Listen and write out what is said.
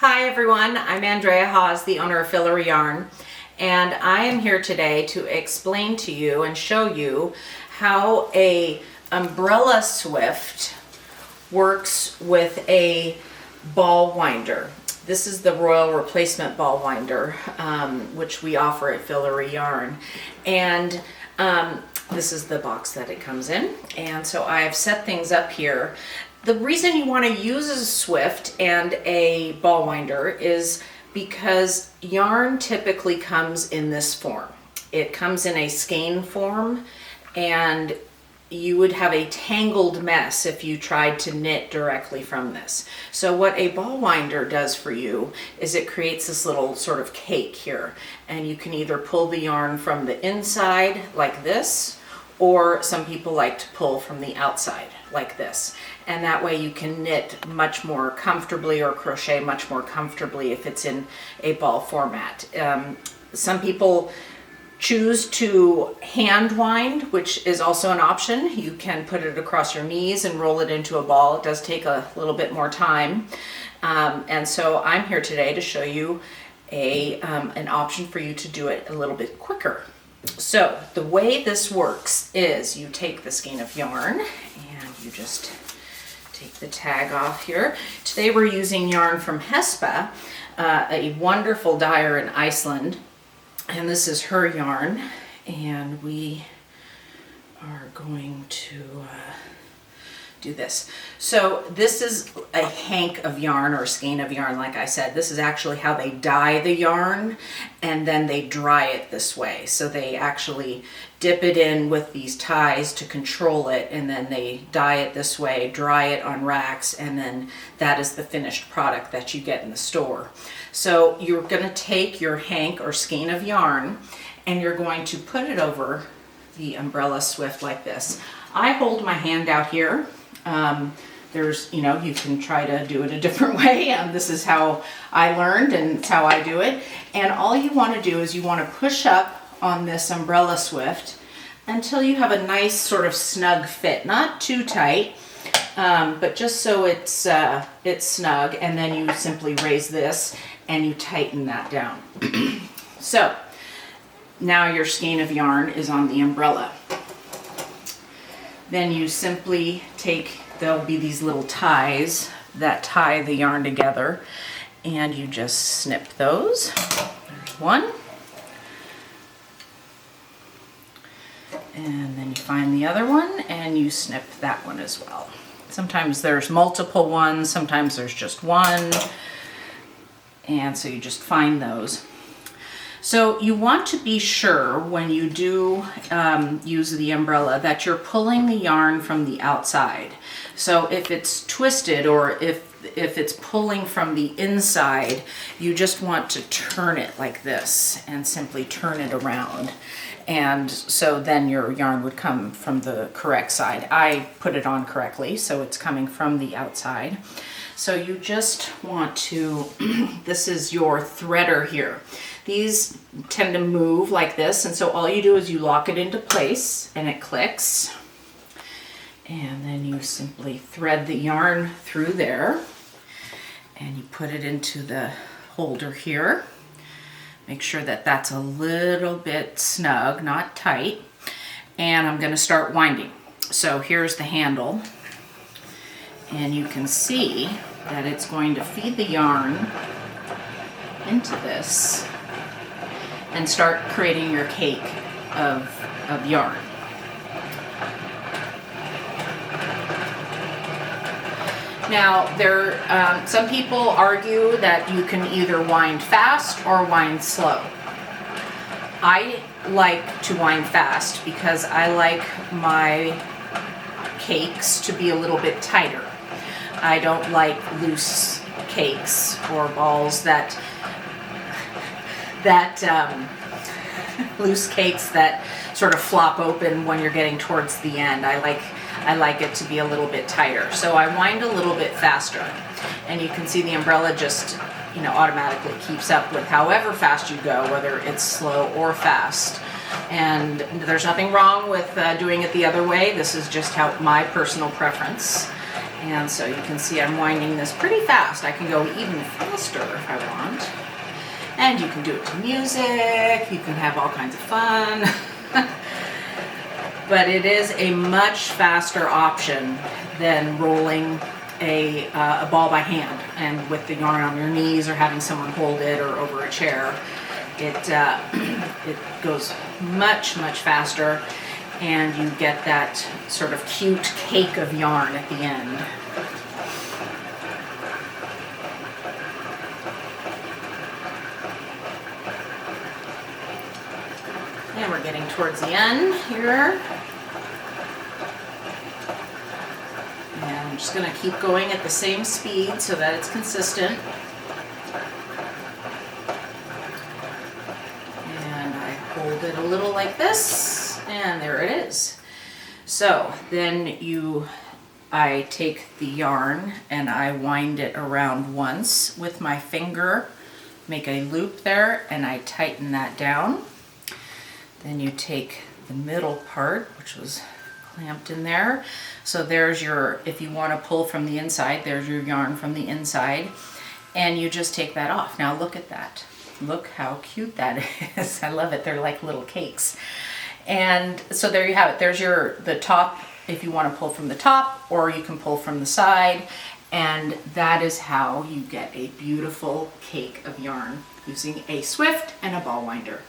Hi everyone, I'm Andrea Hawes, the owner of Fillery Yarn, and I am here today to explain to you and show you how a umbrella swift works with a ball winder. This is the Royal Replacement Ball Winder, which we offer at Fillery Yarn, and this is the box that it comes in. And so I have set things up here. The reason you want to use a swift and a ball winder is because yarn typically comes in this form. It comes in a skein form, and you would have a tangled mess if you tried to knit directly from this. So what a ball winder does for you is it creates this little sort of cake here, and you can either pull the yarn from the inside like this, or some people like to pull from the outside like this. And that way you can knit much more comfortably or crochet much more comfortably if it's in a ball format. Some people choose to hand wind, which is also an option. You can put it across your knees and roll it into a ball. It does take a little bit more time. And so I'm here today to show you an option for you to do it a little bit quicker. So the way this works is you take the skein of yarn and you just take the tag off here. Today we're using yarn from Hespa, a wonderful dyer in Iceland, and this is her yarn, and we are going to do this. So this is a hank of yarn or a skein of yarn, like I said. This is actually how they dye the yarn, and then they dry it this way. So they actually dip it in with these ties to control it, and then they dye it this way, dry it on racks, and then that is the finished product that you get in the store. So you're going to take your hank or skein of yarn and you're going to put it over the umbrella swift like this. I hold my hand out here. You can try to do it a different way. This is how I learned, and it's how I do it. And all you want to do is you want to push up on this umbrella swift until you have a nice sort of snug fit, not too tight, but just so it's snug. And then you simply raise this and you tighten that down. So now your skein of yarn is on the umbrella. Then you simply take, there'll be these little ties that tie the yarn together, and you just snip those. There's one. And then you find the other one and you snip that one as well. Sometimes there's multiple ones, sometimes there's just one. And so you just find those. So you want to be sure when you do use the umbrella that you're pulling the yarn from the outside. So if it's twisted or if it's pulling from the inside, you just want to turn it like this and simply turn it around. And so then your yarn would come from the correct side. I put it on correctly, so it's coming from the outside. So you just want to, this is your threader here. These tend to move like this, and so all you do is you lock it into place and it clicks. And then you simply thread the yarn through there and you put it into the holder here. Make sure that that's a little bit snug, not tight. And I'm going to start winding. So here's the handle, and you can see that it's going to feed the yarn into this and start creating your cake of yarn. Now, some people argue that you can either wind fast or wind slow. I like to wind fast because I like my cakes to be a little bit tighter. I don't like loose cakes or balls loose cakes that sort of flop open when you're getting towards the end. I like it to be a little bit tighter. So I wind a little bit faster. And you can see the umbrella just, automatically keeps up with however fast you go, whether it's slow or fast. And there's nothing wrong with doing it the other way. This is just my personal preference. And so you can see I'm winding this pretty fast. I can go even faster if I want. And you can do it to music, you can have all kinds of fun. But it is a much faster option than rolling a ball by hand and with the yarn on your knees or having someone hold it or over a chair. It goes much faster, and you get that sort of cute cake of yarn at the end. And we're getting towards the end here. And I'm just going to keep going at the same speed so that it's consistent. And I hold it a little like this, and there it is. So then I take the yarn and I wind it around once with my finger, make a loop there, and I tighten that down. Then you take the middle part, which was clamped in there. So there's your, if you want to pull from the inside, there's your yarn from the inside. And you just take that off. Now look at that. Look how cute that is. I love it. They're like little cakes. And so there you have it. There's the top, if you want to pull from the top, or you can pull from the side. And that is how you get a beautiful cake of yarn using a Swift and a ball winder.